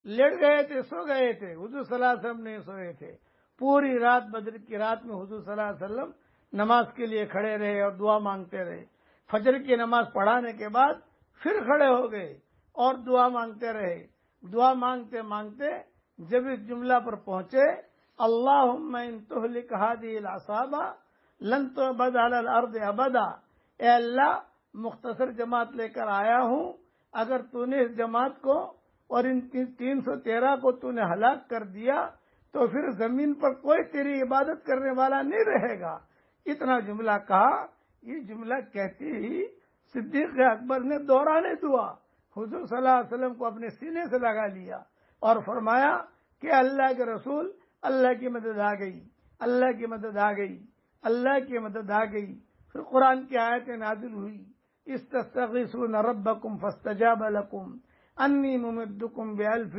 Late گئے تھے، سو گئے تھے، حضور صلی اللہ علیہ وسلم نہیں سوئے تھے، پوری رات بدر کی رات میں حضور صلی اللہ علیہ وسلم نماز کے لیے کھڑے رہے اور دعا مانگتے رہے. فجر کی نماز پڑھانے کے بعد پھر کھڑے ہو گئے اور دعا مانگتے رہے. دعا مانگتے مانگتے جب اس جملہ پر پہنچے، اللہم ان تہلک ہذہ العصابہ لن تعبد علی الارض ابدا، اے اللہ مختصر جماعت لے کر آیا ہوں، اگر تو نے اس جماعت کو اور ان 313 کو تو نے ہلاک کر دیا تو پھر زمین پر کوئی تیری عبادت کرنے والا نہیں رہے گا. اتنا جملہ کہا. یہ جملہ کہتے ہی صدیق اکبر نے دوران دعا حضور صلی اللہ علیہ وسلم کو اپنے سینے سے لگا لیا اور فرمایا کہ اللہ کے رسول، اللہ کی مدد آ گئی، اللہ کی مدد آ گئی، اللہ کی مدد آ گئی. پھر قرآن کی آیتیں نازل ہوئی، استستغیثون ربکم فاستجاب لکم انی ممدکم بألف